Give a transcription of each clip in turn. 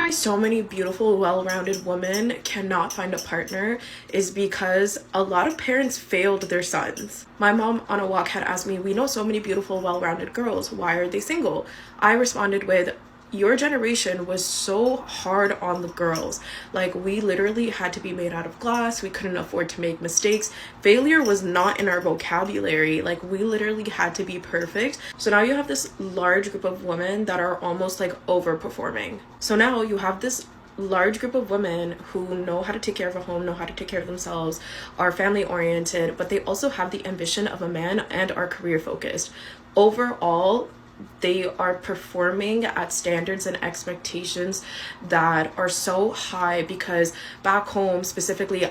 So many beautiful, well-rounded women cannot find a partner is because a lot of parents failed their sons. My mom on a walk had asked me, we know so many beautiful, well-rounded girls. Why are they single? I responded with, your generation was so hard on the girls. Like, we literally had to be made out of glass. We couldn't afford to make mistakes. Failure was not in our vocabulary. Like, we literally had to be perfect. So now you have this large group of women that are almost like overperforming. So now you have this large group of women who know how to take care of a home, know how to take care of themselves, are family oriented, but they also have the ambition of a man and are career focused. Overall, they are performing at standards and expectations that are so high because back home, specifically,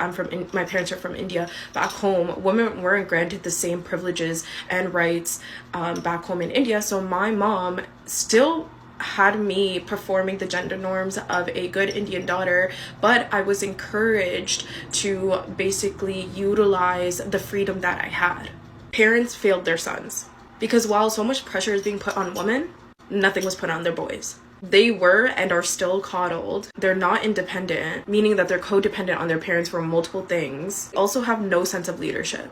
my parents are from India. Back home, women weren't granted the same privileges and rights back home in India. So my mom still had me performing the gender norms of a good Indian daughter, but I was encouraged to basically utilize the freedom that I had. Parents failed their sons. Because while so much pressure is being put on women, nothing was put on their boys. They were and are still coddled. They're not independent, meaning that they're codependent on their parents for multiple things. They also have no sense of leadership.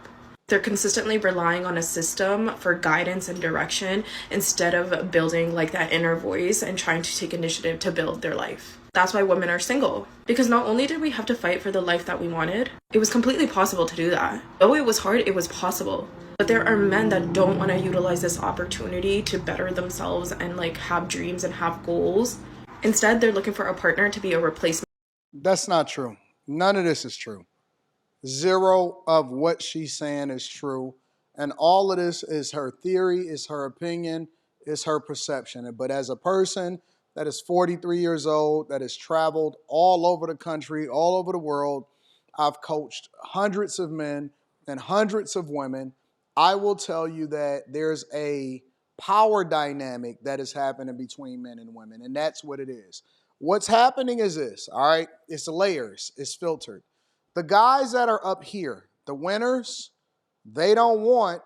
They're consistently relying on a system for guidance and direction instead of building like that inner voice and trying to take initiative to build their life. That's why women are single. Because not only did we have to fight for the life that we wanted, it was completely possible to do that. Though it was hard, it was possible. But there are men that don't want to utilize this opportunity to better themselves and like have dreams and have goals. Instead, they're looking for a partner to be a replacement. That's not true. None of this is true. Zero of what she's saying is true. And all of this is her theory, is her opinion, is her perception. But as a person that is 43 years old, that has traveled all over the country, all over the world, I've coached hundreds of men and hundreds of women. I will tell you that there's a power dynamic that is happening between men and women, and that's what it is. What's happening is this, all right? It's layers, it's filtered. The guys that are up here, the winners, they don't want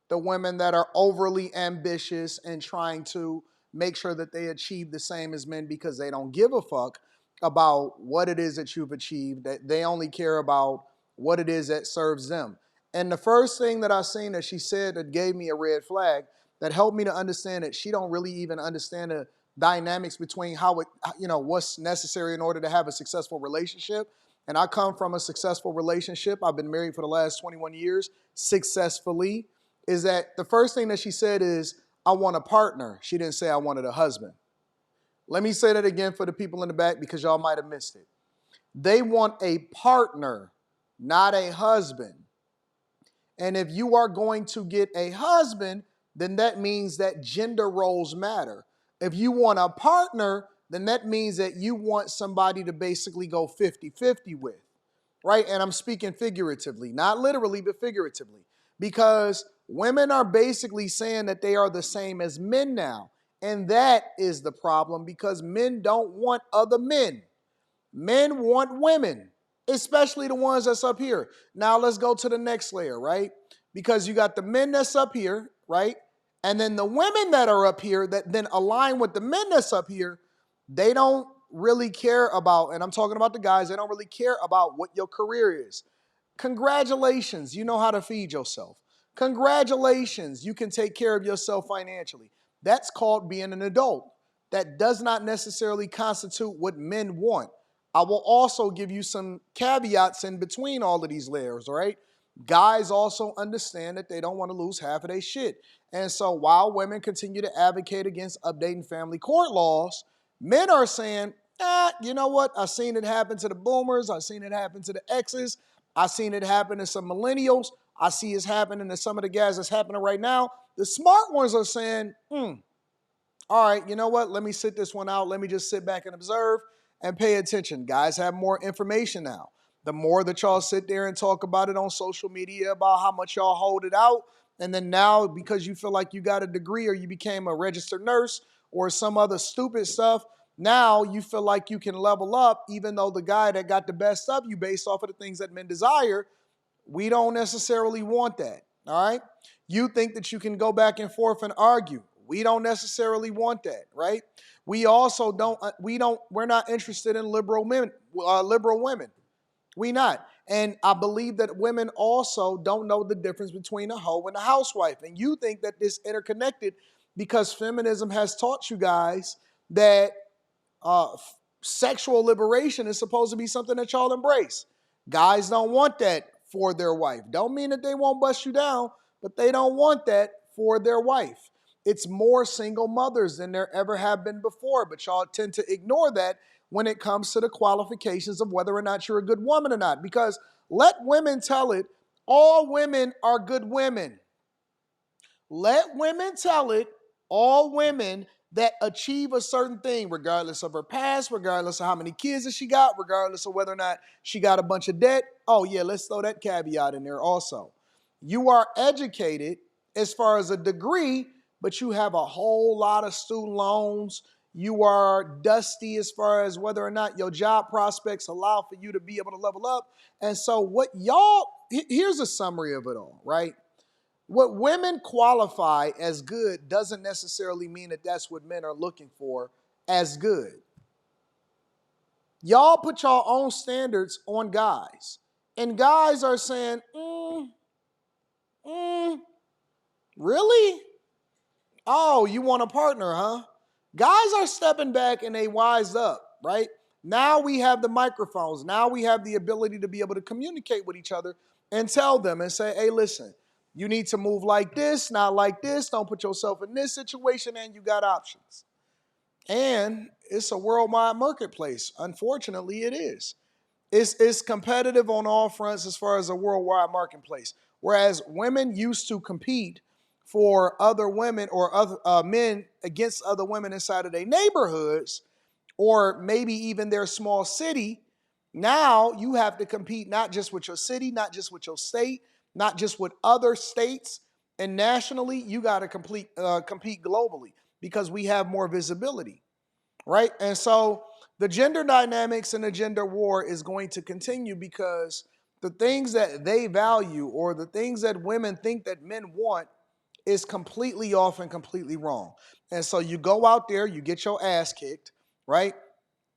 the women that are overly ambitious and trying to make sure that they achieve the same as men because they don't give a fuck about what it is that you've achieved, that they only care about what it is that serves them. And the first thing that I seen that she said that gave me a red flag, that helped me to understand that she don't really even understand the dynamics between what's necessary in order to have a successful relationship. And I come from a successful relationship. I've been married for the last 21 years successfully. Is that the first thing that she said is, I want a partner. She didn't say I wanted a husband. Let me say that again for the people in the back because y'all might have missed it. They want a partner, not a husband. And if you are going to get a husband, then that means that gender roles matter. If you want a partner, then that means that you want somebody to basically go 50-50 with, right? And I'm speaking figuratively, not literally, but figuratively, because women are basically saying that they are the same as men now. And that is the problem because men don't want other men. Men want women, especially the ones that's up here. Now let's go to the next layer, right? Because you got the men that's up here, right? And then the women that are up here that then align with the men that's up here, they don't really care about, and I'm talking about the guys, they don't really care about what your career is. Congratulations, you know how to feed yourself. Congratulations, you can take care of yourself financially. That's called being an adult. That does not necessarily constitute what men want. I will also give you some caveats in between all of these layers, all right? Guys also understand that they don't want to lose half of their shit. And so while women continue to advocate against updating family court laws, men are saying, you know what? I've seen it happen to the boomers. I've seen it happen to the X's. I've seen it happen to some millennials. I see it's happening to some of the guys that's happening right now. The smart ones are saying, all right, you know what? Let me sit this one out. Let me just sit back and observe and pay attention. Guys have more information now. The more that y'all sit there and talk about it on social media about how much y'all hold it out, and then now because you feel like you got a degree or you became a registered nurse or some other stupid stuff, now you feel like you can level up even though the guy that got the best of you based off of the things that men desire, we don't necessarily want that, all right? You think that you can go back and forth and argue. We don't necessarily want that, right? We also we're not interested in liberal men, liberal women. We not. And I believe that women also don't know the difference between a hoe and a housewife. And you think that this interconnected because feminism has taught you guys that uh, sexual liberation is supposed to be something that y'all embrace. Guys don't want that for their wife. Don't mean that they won't bust you down, but they don't want that for their wife. It's more single mothers than there ever have been before, but y'all tend to ignore that when it comes to the qualifications of whether or not you're a good woman or not. Because let women tell it, all women are good women. Let women tell it, all women that achieve a certain thing, regardless of her past, regardless of how many kids that she got, regardless of whether or not she got a bunch of debt. Oh, yeah, let's throw that caveat in there also. You are educated as far as a degree, but you have a whole lot of student loans. You are dusty as far as whether or not your job prospects allow for you to be able to level up. And so, what y'all, here's a summary of it all, right? What women qualify as good doesn't necessarily mean that that's what men are looking for as good. Y'all put your own standards on guys. And guys are saying, really? Oh, you want a partner, huh? Guys are stepping back and they wise up, right? Now we have the microphones. Now we have the ability to be able to communicate with each other and tell them and say, hey, listen, you need to move like this, not like this. Don't put yourself in this situation, and you got options. And it's a worldwide marketplace. Unfortunately, it is. It's competitive on all fronts as far as a worldwide marketplace. Whereas women used to compete for other women or other men against other women inside of their neighborhoods or maybe even their small city. Now you have to compete not just with your city, not just with your state, not just with other states, and nationally, you got to compete globally because we have more visibility, right? And so the gender dynamics and the gender war is going to continue because the things that they value or the things that women think that men want is completely off and completely wrong. And so you go out there, you get your ass kicked, right?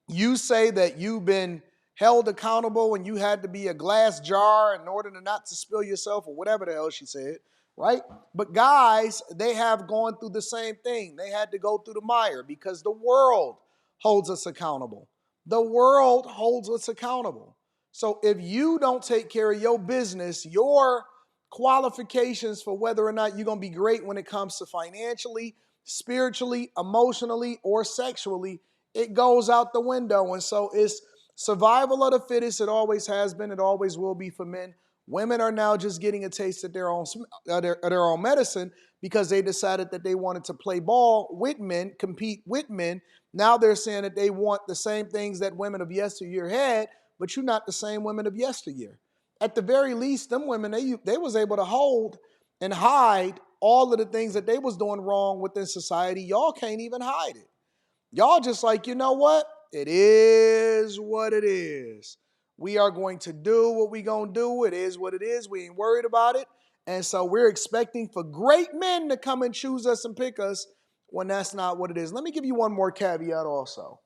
You say that you've been held accountable and you had to be a glass jar in order to not to spill yourself or whatever the hell she said, right? But guys, they have gone through the same thing. They had to go through the mire because the world holds us accountable. The world holds us accountable. So if you don't take care of your business, your qualifications for whether or not you're going to be great when it comes to financially, spiritually, emotionally, or sexually, it goes out the window. And so it's survival of the fittest. It always has been. It always will be for men. Women are now just getting a taste of their own medicine because they decided that they wanted to play ball with men, compete with men. Now they're saying that they want the same things that women of yesteryear had, but you're not the same women of yesteryear. At the very least, them women, they was able to hold and hide all of the things that they was doing wrong within society. Y'all can't even hide it. Y'all just like, you know what? It is what it is. We are going to do what we going to do. It is what it is. We ain't worried about it. And so we're expecting for great men to come and choose us and pick us when that's not what it is. Let me give you one more caveat also.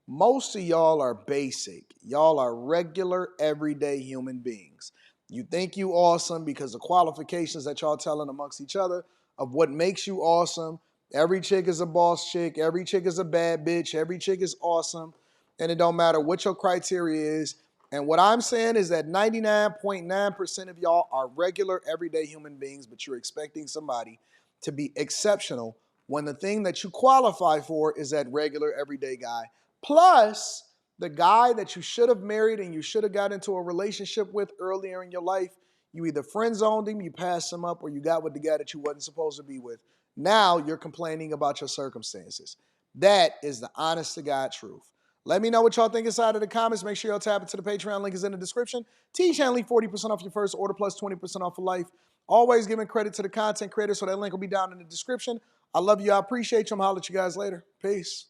Most of y'all are basic. Y'all are regular, everyday human beings. You think you awesome because the qualifications that y'all telling amongst each other of what makes you awesome. Every chick is a boss chick. Every chick is a bad bitch. Every chick is awesome. And it don't matter what your criteria is. And what I'm saying is that 99.9% of y'all are regular, everyday human beings, but you're expecting somebody to be exceptional when the thing that you qualify for is that regular, everyday guy. Plus, the guy that you should have married and you should have got into a relationship with earlier in your life, you either friend zoned him, you passed him up, or you got with the guy that you wasn't supposed to be with. Now you're complaining about your circumstances. That is the honest to God truth. Let me know what y'all think inside of the comments. Make sure y'all tap into the Patreon link is in the description. T-Channel 40% off your first order plus 20% off for life. Always giving credit to the content creators, so that link will be down in the description. I love you. I appreciate you. I'm holler at you guys later. Peace.